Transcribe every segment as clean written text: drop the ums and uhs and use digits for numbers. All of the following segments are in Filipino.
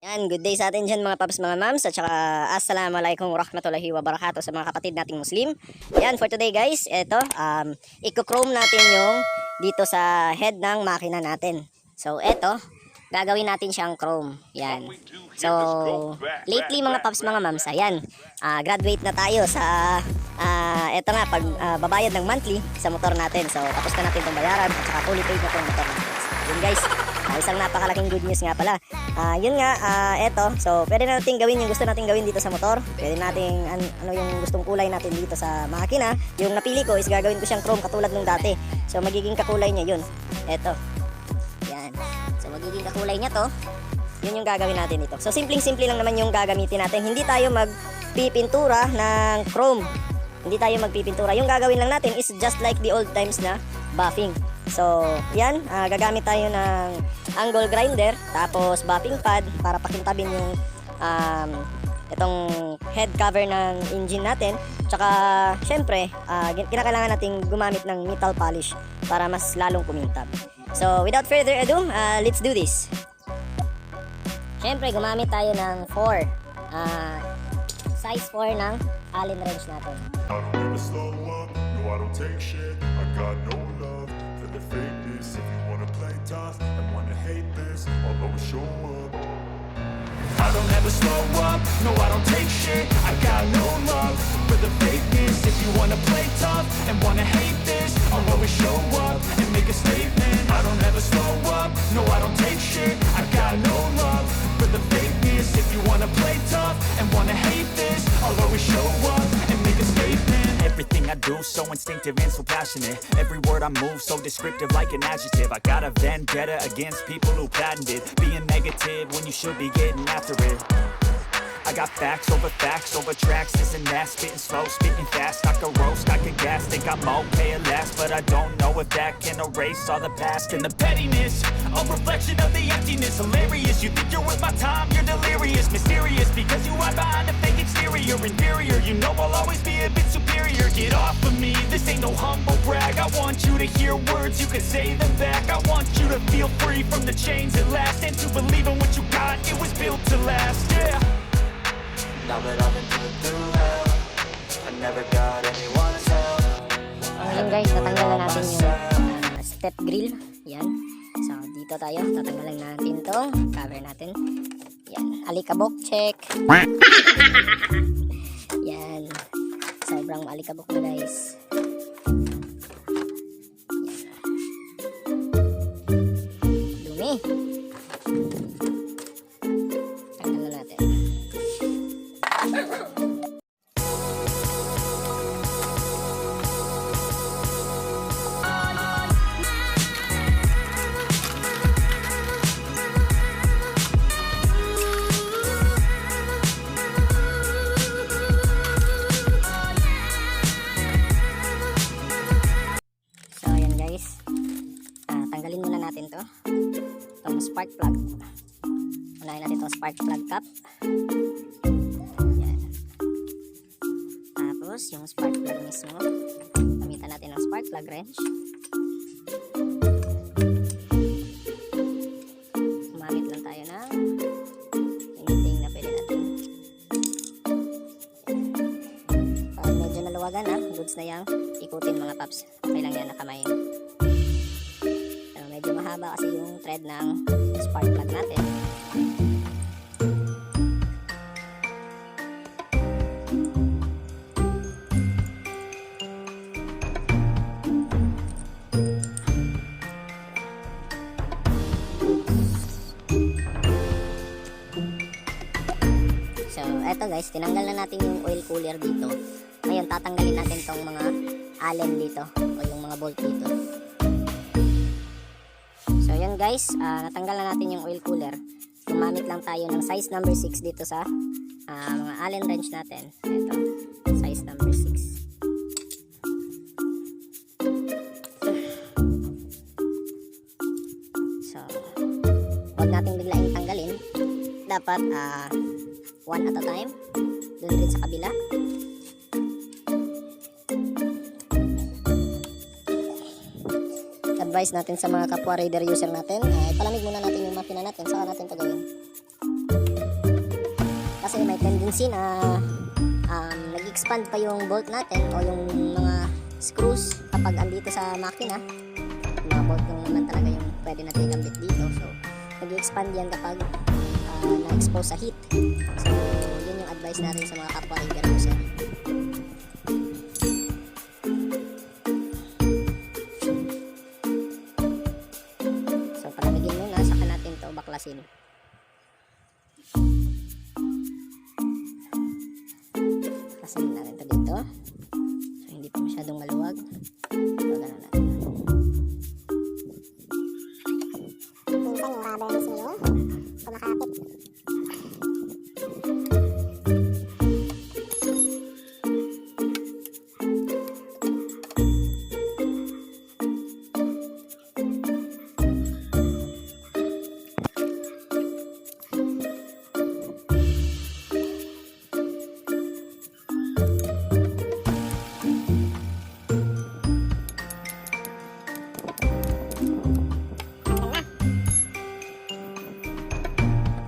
Yan, good day sa atin dyan mga paps, mga mams, at saka assalamualaikum warahmatullahi wabarakatuh sa mga kapatid nating Muslim. Yan, for today guys, eto, i-chrome natin yung dito sa head ng makina natin. So, eto, gagawin natin siyang chrome. Yan. So, lately mga paps, mga mams, ayan, graduate na tayo sa, eto nga, babayad ng monthly sa motor natin. So, tapos na natin itong bayaran, at saka fully paid na itong motor natin. So, yun guys. Isang napakalaking good news nga pala. Yun nga, eto. So, pwede natin gawin yung gusto natin gawin dito sa motor. Pwede natin, ano yung gustong kulay natin dito sa makina. Yung napili ko is gagawin ko siyang chrome katulad nung dati. So, magiging kakulay niya yun. Eto. Yan. So, magiging kakulay niya to. Yun yung gagawin natin dito. So, simpleng-simple lang naman yung gagamitin natin. Hindi tayo magpipintura ng chrome. Hindi tayo magpipintura. Yung gagawin lang natin is just like the old times na buffing. So, yan, gagamit tayo ng angle grinder, tapos buffing pad para pakintabin yung itong head cover ng engine natin. Tsaka, syempre, kinakailangan nating gumamit ng metal polish para mas lalong kumintab. So, without further ado, let's do this. Syempre, gumamit tayo ng 4. Size 4 ng Allen wrench natin. I don't ever slow up, no I don't take shit. I got no love for the fakeness. If you wanna play tough and wanna hate this, I'll always show up. I don't ever slow up, no I don't take shit. I got no love for the fakeness. If you wanna play tough and wanna hate this, I'll always show up and make a statement. I don't ever slow up, no I don't take shit. I got no love for the fakeness. If you wanna play tough and wanna hate this, I'll always show up and make a statement. Everything I do so instinctive and so passionate. Every word I move so descriptive like an adjective. I got a vendetta against people who patented being negative when you should be getting after it. I got facts over tracks, this and that. Spitting slow, spitting fast. I could roast, I could gas. Think I'm okay at last, but I don't know if that can erase all the past. And the pettiness, a reflection of the emptiness. Hilarious, you think you're worth my time, you're delirious. Mysterious, because you hide behind a fake exterior. Inferior, you know I'll always be a bit superior. Get off of me, this ain't no humble brag. I want you to hear words, you can say them back. I want you to feel free from the chains at last, and to believe in what you got, it was built to last, yeah. Now that I've been put through hell, I never got anyone's help. Ayan guys, tatanggalan natin yung step grill. Yan. So, dito tayo. Tatanggalan natin itong cover natin. Yan. Alikabok check. Yan. Sobrang alikabok na guys. Yan. Dumi. Tanggalan natin. So ayan guys, tanggalin muna natin to itong spark plug. Unahin natin itong spark plug cap. Yan. Tapos yung spark plug mismo, gamitan natin ng spark plug wrench. Gumamit lang tayo ng anything na pwede natin. Pag medyo naluwagan na, goods na yang ikutin mga paps. Okay lang yan na kamay. Pero medyo mahaba kasi yung thread ng spark plug natin. So, eto guys, tinanggal na natin yung oil cooler dito. Ngayon, tatanggalin natin tong mga allen dito o yung mga bolt dito. So, yan guys, natanggal na natin yung oil cooler. Gumamit lang tayo ng size number 6 dito sa mga allen wrench natin. Ito, size number 6. So, huwag natin biglaing tanggalin. Dapat, one at a time. Doon rin sa kabila. Advice natin sa mga kapwa raider user natin, ipalamig muna natin yung makina natin, saka natin ito gawin. Kasi may tendency na nag-expand pa yung bolt natin o yung mga screws kapag andito sa makina. Mga bolt lang naman talaga yung pwede natin ikambit dito. So, nag-expand yan kapag na-expose sa heat. So, yun yung advice natin sa mga kapwa rigger ko, sir. So, palamigin muna, saka natin to baklasin. Baklasin natin to dito. So, hindi pa masyadong maluwag. So, ganun natin. Minsan yung rubber mismo yung kumakapit.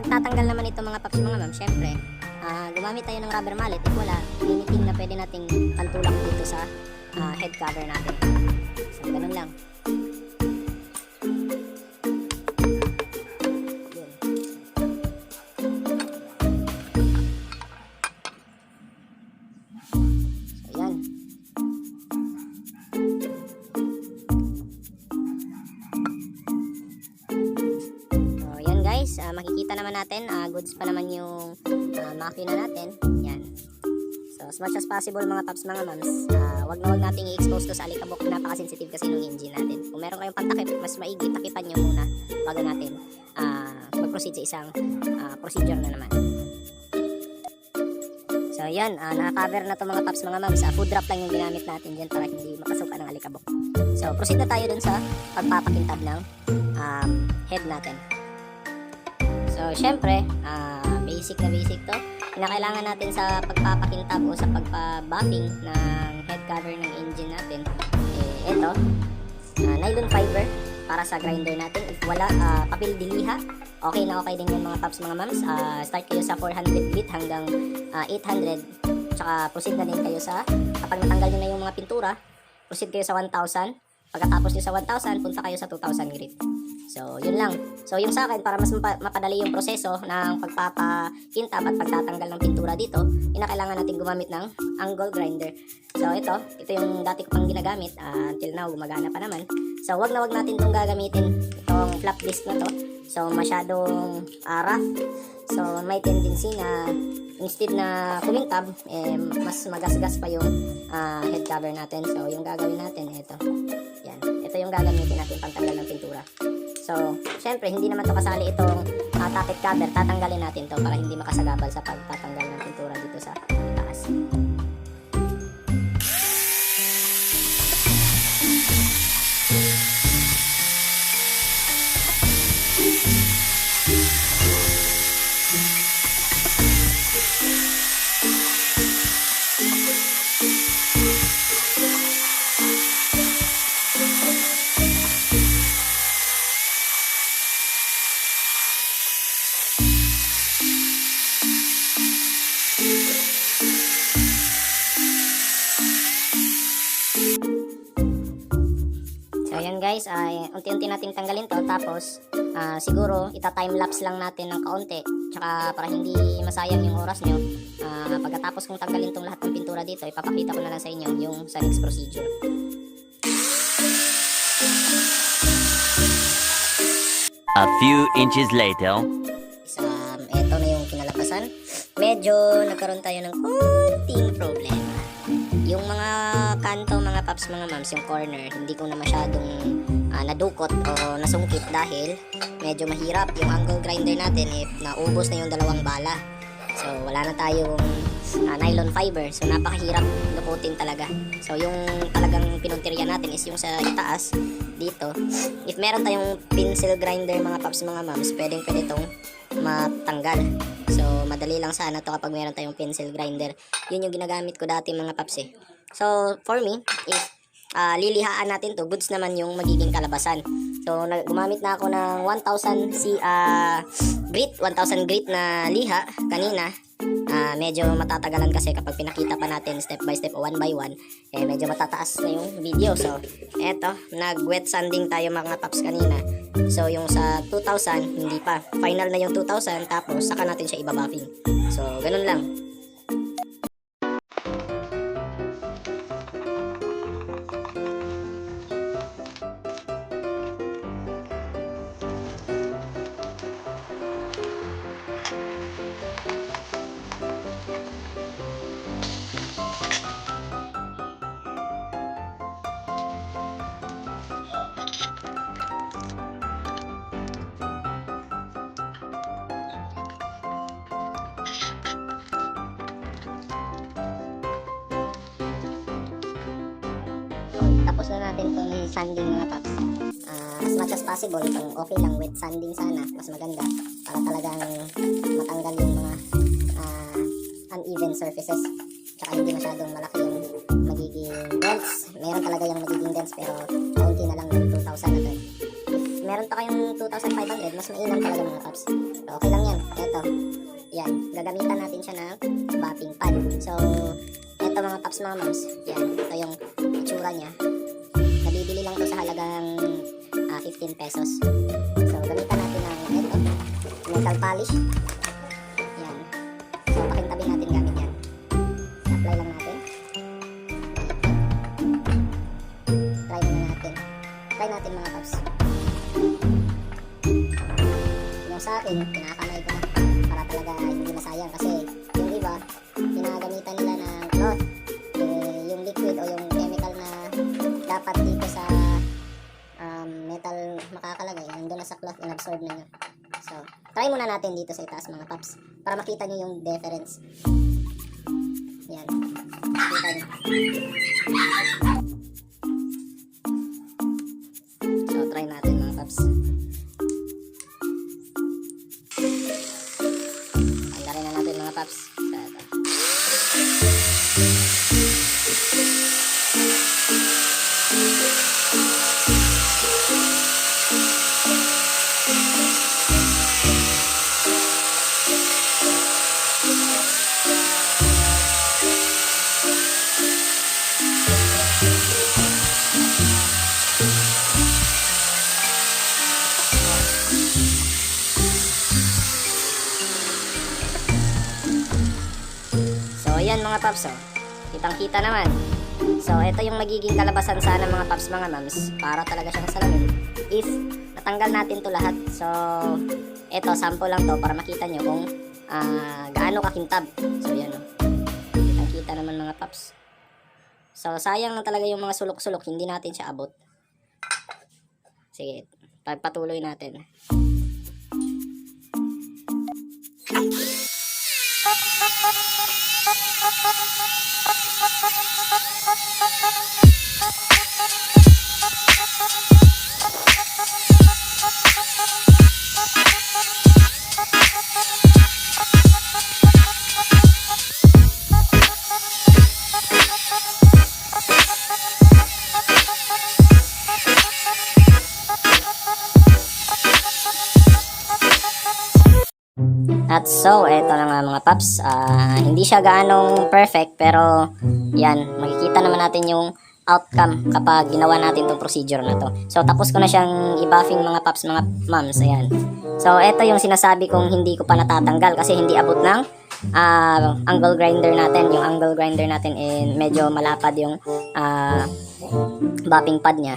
Tatanggal naman ito mga paps mga ma'am, syempre gumamit tayo ng rubber mallet. If wala, limiting na pwede nating pantulak dito sa head cover natin. So, ganun lang. Yun. So, yan. Guys, makikita naman natin, goods pa naman yung makina natin. Yan. So, as much as possible mga paps, mga mams, wag na wag nating i-expose to sa alikabok. Napaka-sensitive kasi ng engine natin. Kung meron kayong pantakip, mas maigi, takipan nyo muna bago natin mag-proceed sa isang procedure na naman. So, yan. Naka-cover na to mga paps, mga mams. Food wrap lang yung ginamit natin dyan para hindi makasuka ng alikabok. So, proceed na tayo dun sa pagpapakintab ng head natin. So, syempre, basic na basic to. Kinakailangan natin sa pagpapakintab o sa pagpa-buffing ng head cover ng engine natin. Ito, nylon fiber para sa grinder natin. If wala, papel diliha, okay na okay din yung mga paps, mga mams. Start kayo sa 400 grit hanggang 800. Tsaka proceed na din kayo sa, kapag natanggal nyo na yung mga pintura, proceed kayo sa 1,000. Pagkatapos nyo sa 1,000, punta kayo sa 2,000 grit. So, yun lang. So, yung sa akin, para mas mapadali yung proseso ng pagpapakintab at pagtatanggal ng pintura dito, kinakailangan natin gumamit ng angle grinder. So, ito yung dati ko pang ginagamit. Until now, gumagana pa naman. So, wag na wag natin itong gagamitin. Itong flap disc na to. So, masyadong rough. So, may tendency na instead na kumintab, mas magasgas pa yung head cover natin. So, yung gagawin natin, ito. Yan. Ito yung gagamitin natin pantanggal ng pintura. So, syempre, hindi naman to kasali itong tappet cover. Tatanggalin natin to para hindi makasagabal sa pagtatanggal ng pintura dito sa taas. Ayan guys, unti-unti nating tanggalin to, tapos siguro ita-time-lapse lang natin ng kaunti, tsaka para hindi masayang yung oras nyo. Pagkatapos kong tanggalin tong lahat ng pintura dito, ipapakita ko na lang sa inyo yung sa next procedure. A few inches later. Eto na yung kinalabasan. Medyo nagkaroon tayo ng konting problema. Yung mga kanto, mga paps, mga mams, yung corner, hindi ko na masyadong nadukot o nasungkit dahil medyo mahirap yung angle grinder natin. Naubos na yung dalawang bala. So, wala na tayong nylon fiber. So, napakahirap lukutin talaga. So, yung talagang pinuntirya natin is yung sa itaas, dito. If meron tayong pencil grinder, mga paps, mga mams, pwede itong matanggal. So, madali lang sana to kapag meron tayong pencil grinder. Yun yung ginagamit ko dati, mga paps eh. So, for me, if lilihaan natin to, goods naman yung magiging kalabasan. So, So, gumamit na ako ng 1,000 grit na liha kanina. Medyo matatagalan kasi kapag pinakita pa natin step by step o one by one, medyo matataas na yung video. So, eto, nag-wet sanding tayo mga paps kanina. So, yung sa 2,000, hindi pa. Final na yung 2,000, tapos saka natin siya ibabuffing. So, ganun lang. Tapos na natin itong sanding mga paps. As much as possible, kung okay lang, wet sanding sana, mas maganda para talagang matanggal yung mga uneven surfaces. Tsaka hindi masyadong malaki yung magiging dents. Meron talaga yung magiging dents pero kaunti na lang yung 2,000 na to. If meron pa kayong 2,500, mas mainam talaga mga paps. So, okay lang yan. Eto, yan, gagamitan natin siya ng buffing pad. So, eto mga paps mga moms, yan, ito yung itsura niya. Nabibili lang to sa halagang 15 pesos. So, gamitan natin ng ito, metal polish. Yan. So, pakintabi natin gamit yan. Apply lang natin. Try muna natin. Try natin mga paps. Yung sa akin, kinakamay ko na para talaga hindi masayang kasi yung iba, ginagamitan nila ng cloth. Yung liquid o yung chemical na dapat dito sa metal makakalagay, nandun na sa cloth, inabsorb na nyo. So, try muna natin dito sa itaas mga paps para makita nyo yung difference. Yan. Makita nyo. So, try natin mga paps. Tanggalin na natin mga paps. So, ayan mga paps, oh. Kitang-kita naman. So, ito yung magiging kalabasan sana mga paps, mga mams, para talaga siyang salamin. If natanggal natin to lahat. So, ito, sample lang to para makita nyo kung gaano kakintab. So, yan, oh. Kitang-kita naman mga paps. So, sayang na talaga yung mga sulok-sulok. Hindi natin siya abot. Sige, pagpatuloy natin. At so, eto na nga mga paps. Hindi siya gaanong perfect pero yan, makikita naman natin yung outcome kapag ginawa natin itong procedure na to. So, tapos ko na siyang i-buffing mga paps, mga moms. Ayan. So, eto yung sinasabi kong hindi ko pa natatanggal kasi hindi abot ng angle grinder natin. Yung angle grinder natin medyo malapad yung buffing pad niya.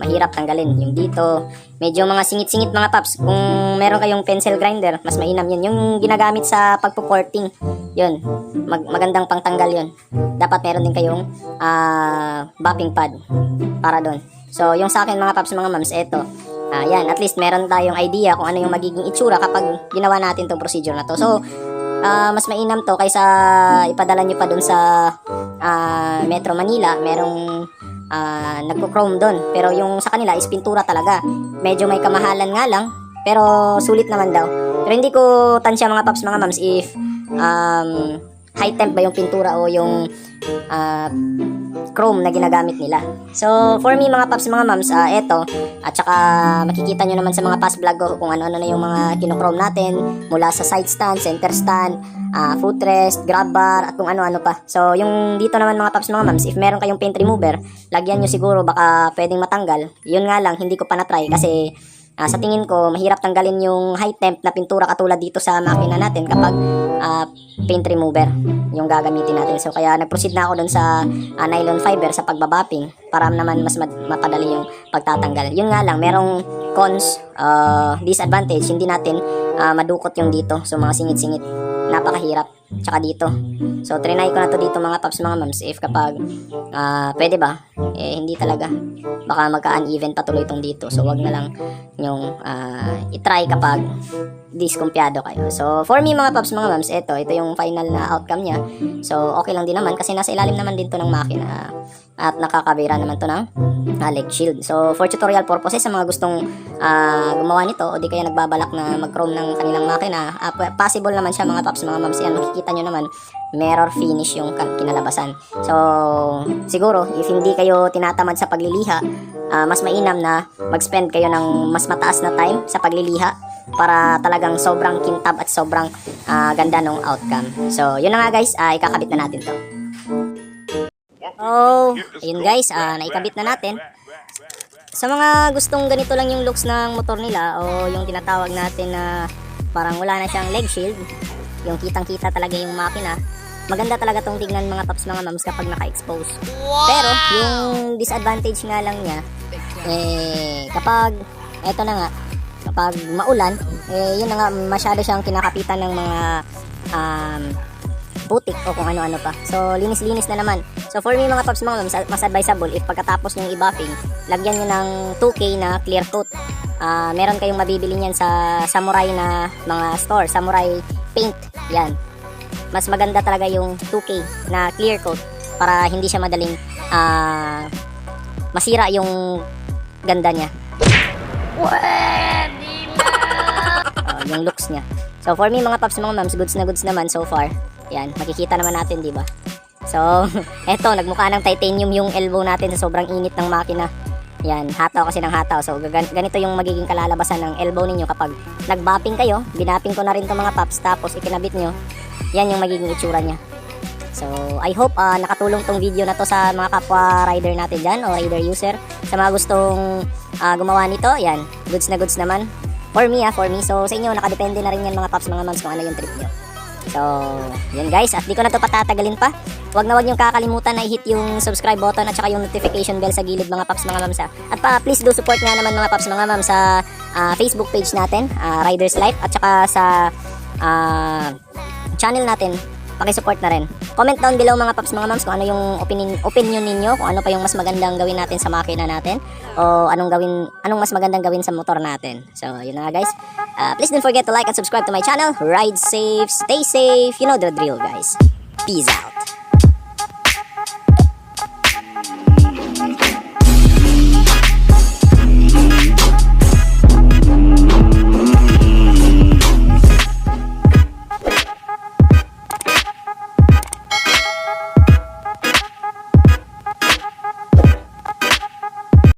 Mahirap tanggalin. Yung dito, medyo mga singit-singit mga paps. Kung meron kayong pencil grinder, mas mainam yun. Yung ginagamit sa pagpo-porting, yun. Magandang pangtanggal yun. Dapat meron din kayong buffing pad para doon. So, yung sa akin mga paps, mga moms, eto. Yan, at least meron tayong idea kung ano yung magiging itsura kapag ginawa natin tong procedure na to. So, mas mainam to kaysa ipadala nyo pa dun sa Metro Manila. Merong nagko-chrome doon. Pero yung sa kanila is pintura talaga. Medyo may kamahalan nga lang, pero sulit naman daw. Pero hindi ko tansya mga paps, mga moms, if high temp ba yung pintura o yung chrome na ginagamit nila. So, for me mga paps, mga mams, eto, at saka makikita nyo naman sa mga past vlog ko kung ano-ano na yung mga kinochrome natin, mula sa side stand, center stand, footrest, grab bar, at kung ano-ano pa. So, yung dito naman mga paps, mga mams, if meron kayong paint remover, lagyan nyo siguro, baka pwedeng matanggal. Yun nga lang, hindi ko pa na-try kasi sa tingin ko, mahirap tanggalin yung high temp na pintura katulad dito sa makina natin kapag paint remover yung gagamitin natin. So, kaya nag-proceed na ako dun sa nylon fiber sa pagbabapping para naman mas mapadali yung pagtatanggal. Yun nga lang, merong cons, disadvantage, hindi natin madukot yung dito. So, mga singit-singit, napakahirap. Tsaka dito. So, trinay ko na to dito mga paps, mga mams. If kapag pwede ba, hindi talaga. Baka magka-uneven patuloy itong dito. So, wag na lang yung itry kapag diskumpiyado kayo. So, for me mga paps, mga mams, ito yung final na outcome niya. So, okay lang din naman kasi nasa ilalim naman din to ng makina at nakakabira naman to ng leg shield. So, for tutorial purposes, sa mga gustong gumawa nito o di kaya nagbabalak na mag-chrome ng kanilang makina, possible naman siya mga paps, mga mams. Yan, makikita nyo naman, mirror finish yung kinalabasan. So, siguro, if hindi kayo tinatamad sa pagliliha, mas mainam na mag-spend kayo ng mas mataas na time sa pagliliha para talagang sobrang kintab at sobrang ganda ng outcome. So, yun na nga guys, ikakabit na natin to. Oh, ayun guys, naikabit na natin. Sa mga gustong ganito lang yung looks ng motor nila o yung tinatawag natin na parang wala na siyang leg shield, yung kitang-kita talaga yung makina, maganda talaga tong tignan mga paps, mga mams kapag naka-expose. Pero yung disadvantage nga lang niya, kapag eto na nga, kapag maulan, yun na nga, masyado siyang kinakapitan ng mga putik o kung ano-ano pa. So, linis-linis na naman. So, for me mga paps, mga mams, mas advisable if pagkatapos yung i-buffing, lagyan nyo ng 2K na clear coat. Meron kayong mabibili niyan sa Samurai na mga store, Samurai paint, yan. Mas maganda talaga yung 2K na clear coat para hindi siya madaling masira yung ganda niya. Yung looks niya. So, for me mga paps, mga mams, goods na goods naman so far. Yan, makikita naman natin, di ba? So, eto, nagmukha ng titanium yung elbow natin sa sobrang init ng makina. Yan, hataw kasi ng hataw. So, ganito yung magiging kalalabasan ng elbow ninyo kapag nag-bopping kayo. Binapping ko na rin itong mga paps, tapos ikinabit nyo. Yan yung magiging itsura niya. So, I hope nakatulong tong video na to sa mga kapwa rider natin dyan o rider user. Sa mga gustong gumawa nito, yan, goods na goods naman. For me. So, sa inyo, nakadepende na rin yan mga paps, mga mams, kung ano yung trip nyo. So, yun guys, at di ko na to patatagalin pa. Huwag niyong kakalimutan na i-hit yung subscribe button at saka yung notification bell sa gilid mga paps, mga mamsa. At please do support nga naman mga paps, mga mams sa Facebook page natin, Riders Life, at saka sa channel natin. Paki-support na rin. Comment down below mga paps, mga mams, kung ano yung opinion ninyo, kung ano pa yung mas magandang gawin natin sa makina natin o anong mas magandang gawin sa motor natin. So, yun na nga guys. Please don't forget to like and subscribe to my channel. Ride safe, stay safe. You know the drill guys. Peace out.